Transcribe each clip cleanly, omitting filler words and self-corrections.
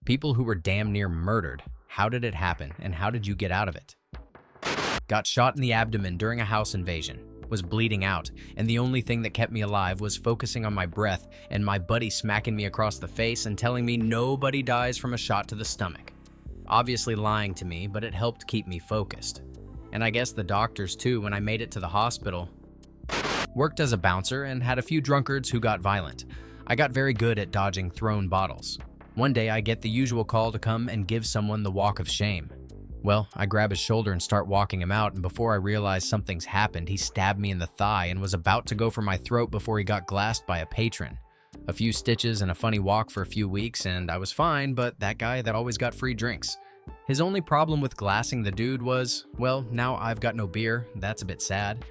People who were damn near murdered. How did it happen, and how did you get out of it? Got shot in the abdomen during a house invasion. Was bleeding out, and the only thing that kept me alive was focusing on my breath and my buddy smacking me across the face and telling me nobody dies from a shot to the stomach. Obviously lying to me, but it helped keep me focused. And I guess the doctors too when I made it to the hospital. Worked as a bouncer and had a few drunkards who got violent. I got very good at dodging thrown bottles. One day I get the usual call to come and give someone the walk of shame. Well, I grab his shoulder and start walking him out, and before I realize something's happened, he stabbed me in the thigh and was about to go for my throat before he got glassed by a patron. A few stitches and a funny walk for a few weeks, and I was fine, but that guy that always got free drinks. His only problem with glassing the dude was, well, now I've got no beer. That's a bit sad.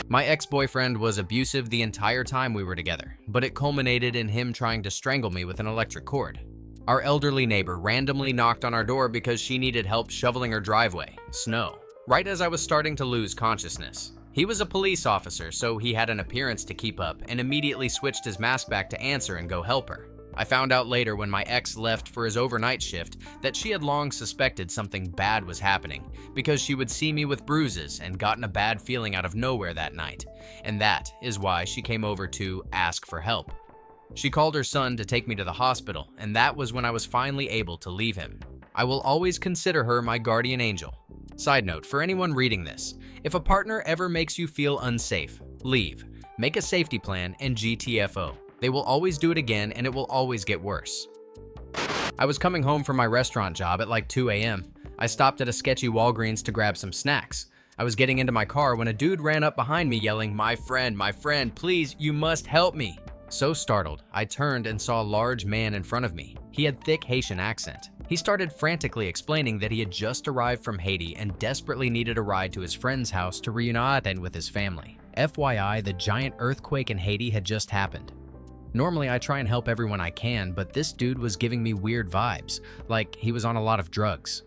My ex-boyfriend was abusive the entire time we were together, but it culminated in him trying to strangle me with an electric cord. Our elderly neighbor randomly knocked on our door because she needed help shoveling her driveway, snow, right as I was starting to lose consciousness. He was a police officer, so he had an appearance to keep up and immediately switched his mask back to answer and go help her. I found out later when my ex left for his overnight shift that she had long suspected something bad was happening because she would see me with bruises and gotten a bad feeling out of nowhere that night. And that is why she came over to ask for help. She called her son to take me to the hospital, and that was when I was finally able to leave him. I will always consider her my guardian angel. Side note, for anyone reading this, if a partner ever makes you feel unsafe, leave. Make a safety plan and GTFO. They will always do it again, and it will always get worse. I was coming home from my restaurant job at like 2 a.m. I stopped at a sketchy Walgreens to grab some snacks. I was getting into my car when a dude ran up behind me yelling, my friend, please, you must help me." So startled, I turned and saw a large man in front of me. He had thick Haitian accent. He started frantically explaining that he had just arrived from Haiti and desperately needed a ride to his friend's house to reunite with his family. FYI, the giant earthquake in Haiti had just happened. Normally, I try and help everyone I can, but this dude was giving me weird vibes, like he was on a lot of drugs.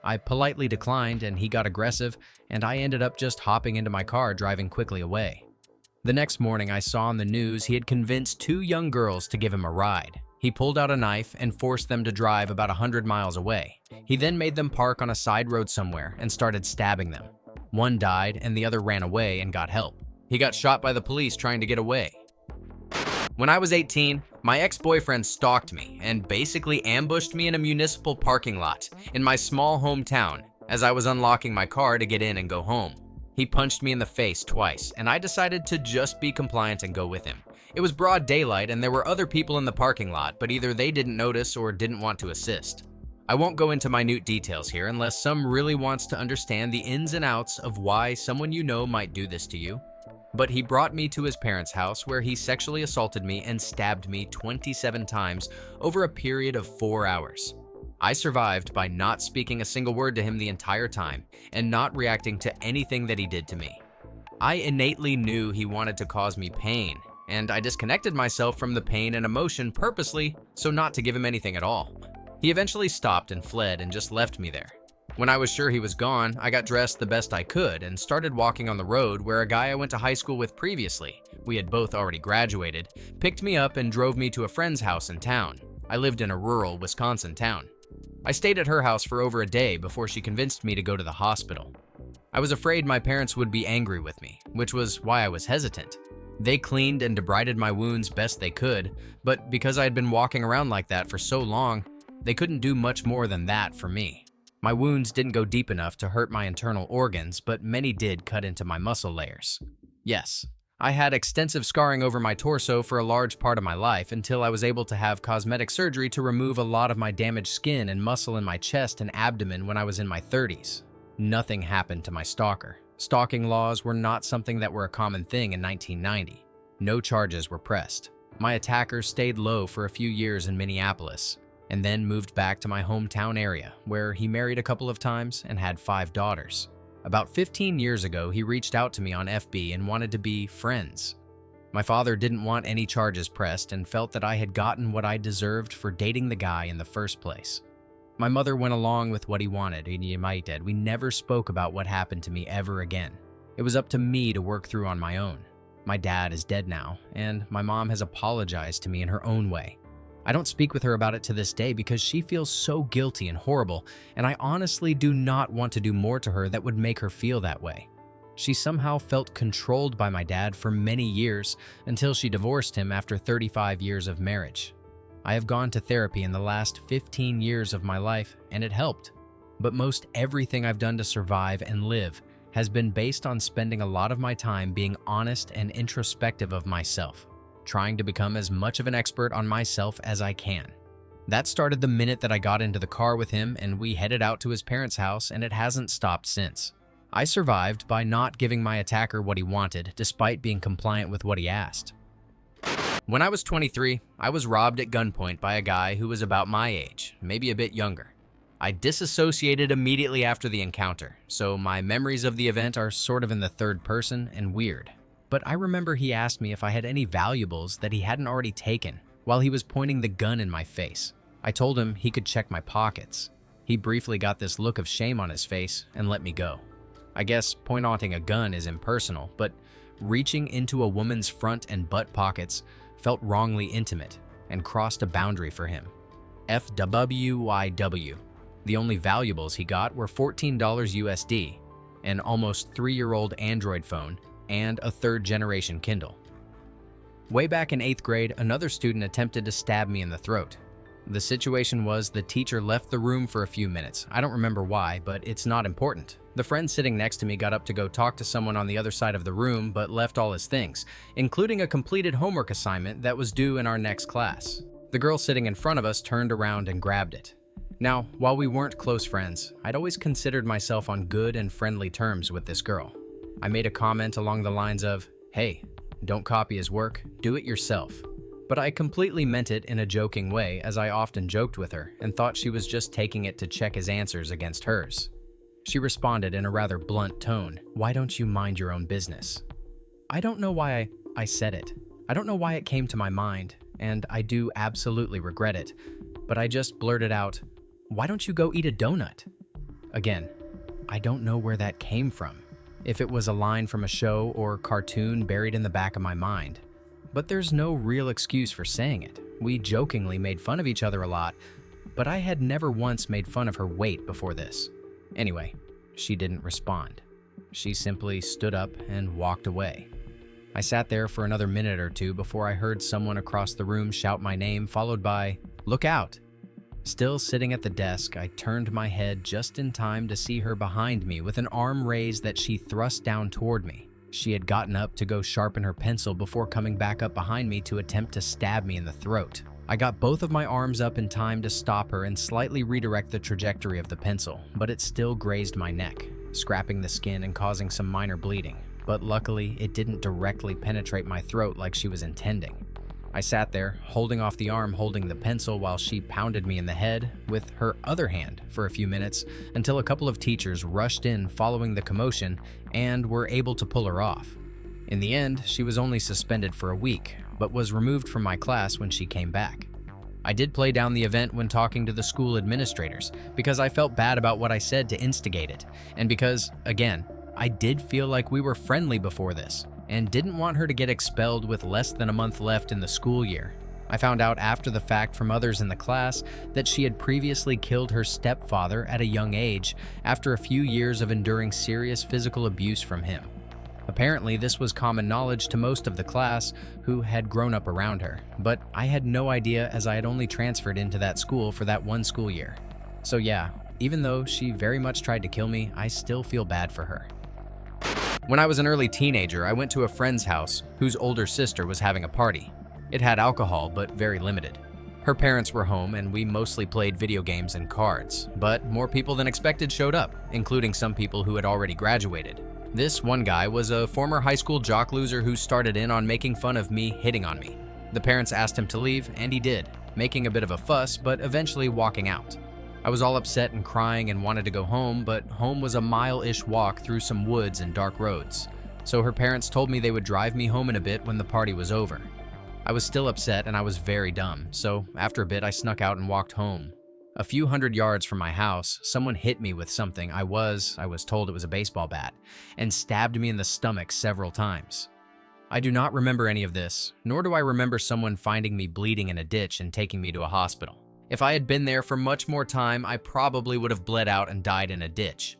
I politely declined, and he got aggressive, and I ended up just hopping into my car, driving quickly away. The next morning, I saw on the news he had convinced 2 young girls to give him a ride. He pulled out a knife and forced them to drive about 100 miles away. He then made them park on a side road somewhere and started stabbing them. One died, and the other ran away and got help. He got shot by the police trying to get away. When I was 18, my ex-boyfriend stalked me and basically ambushed me in a municipal parking lot in my small hometown as I was unlocking my car to get in and go home. He punched me in the face twice, and I decided to just be compliant and go with him. It was broad daylight and there were other people in the parking lot, but either they didn't notice or didn't want to assist. I won't go into minute details here unless some really wants to understand the ins and outs of why someone you know might do this to you. But he brought me to his parents' house where he sexually assaulted me and stabbed me 27 times over a period of 4 hours. I survived by not speaking a single word to him the entire time and not reacting to anything that he did to me. I innately knew he wanted to cause me pain, and I disconnected myself from the pain and emotion purposely so not to give him anything at all. He eventually stopped and fled and just left me there. When I was sure he was gone, I got dressed the best I could and started walking on the road where a guy I went to high school with previously, we had both already graduated, picked me up and drove me to a friend's house in town. I lived in a rural Wisconsin town. I stayed at her house for over a day before she convinced me to go to the hospital. I was afraid my parents would be angry with me, which was why I was hesitant. They cleaned and debrided my wounds best they could, but because I had been walking around like that for so long, they couldn't do much more than that for me. My wounds didn't go deep enough to hurt my internal organs, but many did cut into my muscle layers. Yes, I had extensive scarring over my torso for a large part of my life until I was able to have cosmetic surgery to remove a lot of my damaged skin and muscle in my chest and abdomen when I was in my 30s. Nothing happened to my stalker. Stalking laws were not something that were a common thing in 1990. No charges were pressed. My attacker stayed low for a few years in Minneapolis, and then moved back to my hometown area, where he married a couple of times and had 5 daughters. About 15 years ago, he reached out to me on FB and wanted to be friends. My father didn't want any charges pressed and felt that I had gotten what I deserved for dating the guy in the first place. My mother went along with what he wanted, and you might did. We never spoke about what happened to me ever again. It was up to me to work through on my own. My dad is dead now, and my mom has apologized to me in her own way. I don't speak with her about it to this day because she feels so guilty and horrible, and I honestly do not want to do more to her that would make her feel that way. She somehow felt controlled by my dad for many years until she divorced him after 35 years of marriage. I have gone to therapy in the last 15 years of my life, and it helped. But most everything I've done to survive and live has been based on spending a lot of my time being honest and introspective of myself, trying to become as much of an expert on myself as I can. That started the minute that I got into the car with him and we headed out to his parents' house, and it hasn't stopped since. I survived by not giving my attacker what he wanted, despite being compliant with what he asked. When I was 23, I was robbed at gunpoint by a guy who was about my age, maybe a bit younger. I disassociated immediately after the encounter, so my memories of the event are sort of in the third person and weird. But I remember he asked me if I had any valuables that he hadn't already taken while he was pointing the gun in my face. I told him he could check my pockets. He briefly got this look of shame on his face and let me go. I guess pointing a gun is impersonal, but reaching into a woman's front and butt pockets felt wrongly intimate and crossed a boundary for him. FWYW. The only valuables he got were $14 USD, an almost 3-year-old Android phone, and a third-generation Kindle. Way back in 8th grade, another student attempted to stab me in the throat. The situation was the teacher left the room for a few minutes. I don't remember why, but it's not important. The friend sitting next to me got up to go talk to someone on the other side of the room, but left all his things, including a completed homework assignment that was due in our next class. The girl sitting in front of us turned around and grabbed it. Now, while we weren't close friends, I'd always considered myself on good and friendly terms with this girl. I made a comment along the lines of, "Hey, don't copy his work, do it yourself." But I completely meant it in a joking way, as I often joked with her and thought she was just taking it to check his answers against hers. She responded in a rather blunt tone, "Why don't you mind your own business?" I don't know why I said it. I don't know why it came to my mind, and I do absolutely regret it, but I just blurted out, "Why don't you go eat a donut?" Again, I don't know where that came from, if it was a line from a show or cartoon buried in the back of my mind. But there's no real excuse for saying it. We jokingly made fun of each other a lot, but I had never once made fun of her weight before this. Anyway, she didn't respond. She simply stood up and walked away. I sat there for another minute or two before I heard someone across the room shout my name, followed by, "Look out!" Still sitting at the desk, I turned my head just in time to see her behind me with an arm raised that she thrust down toward me. She had gotten up to go sharpen her pencil before coming back up behind me to attempt to stab me in the throat. I got both of my arms up in time to stop her and slightly redirect the trajectory of the pencil, but it still grazed my neck, scraping the skin and causing some minor bleeding. But luckily, it didn't directly penetrate my throat like she was intending. I sat there, holding off the arm holding the pencil while she pounded me in the head with her other hand for a few minutes until a couple of teachers rushed in following the commotion and were able to pull her off. In the end, she was only suspended for a week, but was removed from my class when she came back. I did play down the event when talking to the school administrators because I felt bad about what I said to instigate it, and because, again, I did feel like we were friendly before this, and didn't want her to get expelled with less than a month left in the school year. I found out after the fact from others in the class that she had previously killed her stepfather at a young age after a few years of enduring serious physical abuse from him. Apparently, this was common knowledge to most of the class who had grown up around her, but I had no idea as I had only transferred into that school for that one school year. So yeah, even though she very much tried to kill me, I still feel bad for her. When I was an early teenager, I went to a friend's house whose older sister was having a party. It had alcohol, but very limited. Her parents were home and we mostly played video games and cards, but more people than expected showed up, including some people who had already graduated. This one guy was a former high school jock loser who started in on making fun of me hitting on me. The parents asked him to leave, and he did, making a bit of a fuss, but eventually walking out. I was all upset and crying and wanted to go home, but home was a mile-ish walk through some woods and dark roads. So her parents told me they would drive me home in a bit when the party was over. I was still upset and I was very dumb, so after a bit I snuck out and walked home. A few hundred yards from my house, someone hit me with something I was told it was a baseball bat, and stabbed me in the stomach several times. I do not remember any of this, nor do I remember someone finding me bleeding in a ditch and taking me to a hospital. If I had been there for much more time, I probably would have bled out and died in a ditch.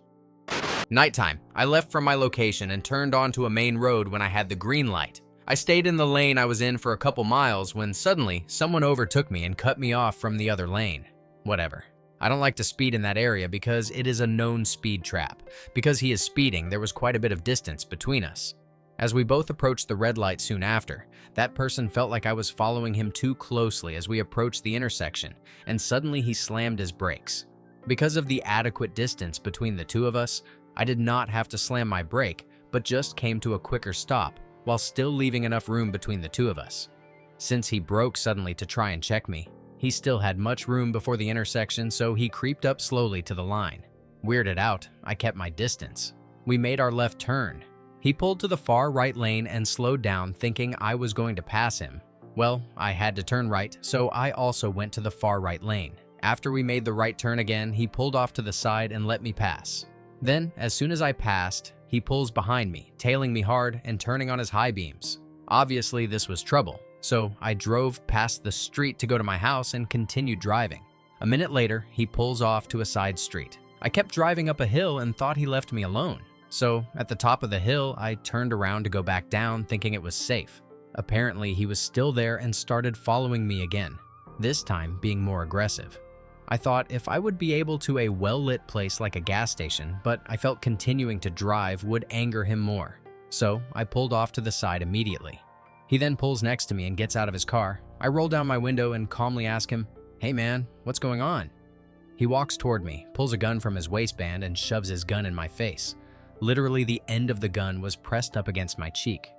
Nighttime. I left from my location and turned onto a main road when I had the green light. I stayed in the lane I was in for a couple miles when suddenly someone overtook me and cut me off from the other lane. Whatever. I don't like to speed in that area because it is a known speed trap. Because he is speeding, there was quite a bit of distance between us. As we both approached the red light soon after, that person felt like I was following him too closely as we approached the intersection, and suddenly he slammed his brakes. Because of the adequate distance between the two of us, I did not have to slam my brake, but just came to a quicker stop, while still leaving enough room between the two of us. Since he broke suddenly to try and check me, he still had much room before the intersection, so he creeped up slowly to the line. Weirded out, I kept my distance. We made our left turn. He pulled to the far right lane and slowed down, thinking I was going to pass him. Well, I had to turn right, so I also went to the far right lane. After we made the right turn again, he pulled off to the side and let me pass. Then, as soon as I passed, he pulls behind me, tailing me hard and turning on his high beams. Obviously, this was trouble, so I drove past the street to go to my house and continued driving. A minute later, he pulls off to a side street. I kept driving up a hill and thought he left me alone. So, at the top of the hill, I turned around to go back down, thinking it was safe. Apparently, he was still there and started following me again, this time being more aggressive. I thought if I would be able to a well-lit place like a gas station, but I felt continuing to drive would anger him more. So, I pulled off to the side immediately. He then pulls next to me and gets out of his car. I roll down my window and calmly ask him, "Hey man, what's going on?" He walks toward me, pulls a gun from his waistband and shoves his gun in my face. Literally, the end of the gun was pressed up against my cheek.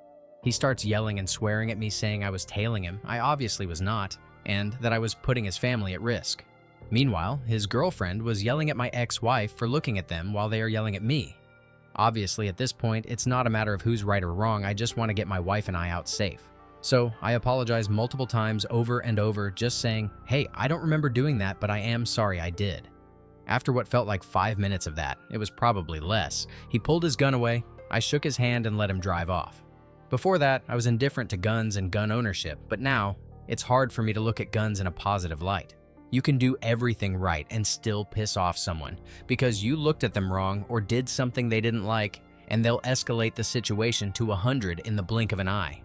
He starts yelling and swearing at me, saying I was tailing him. I obviously was not, and that I was putting his family at risk. Meanwhile, his girlfriend was yelling at my ex-wife for looking at them while they are yelling at me. Obviously, at this point, it's not a matter of who's right or wrong. I just want to get my wife and I out safe. So I apologize multiple times over and over, just saying, "Hey, I don't remember doing that, but I am sorry I did." After what felt like 5 minutes of that, it was probably less, he pulled his gun away. I shook his hand and let him drive off. Before that, I was indifferent to guns and gun ownership, but now, it's hard for me to look at guns in a positive light. You can do everything right and still piss off someone because you looked at them wrong or did something they didn't like, and they'll escalate the situation to 100 in the blink of an eye.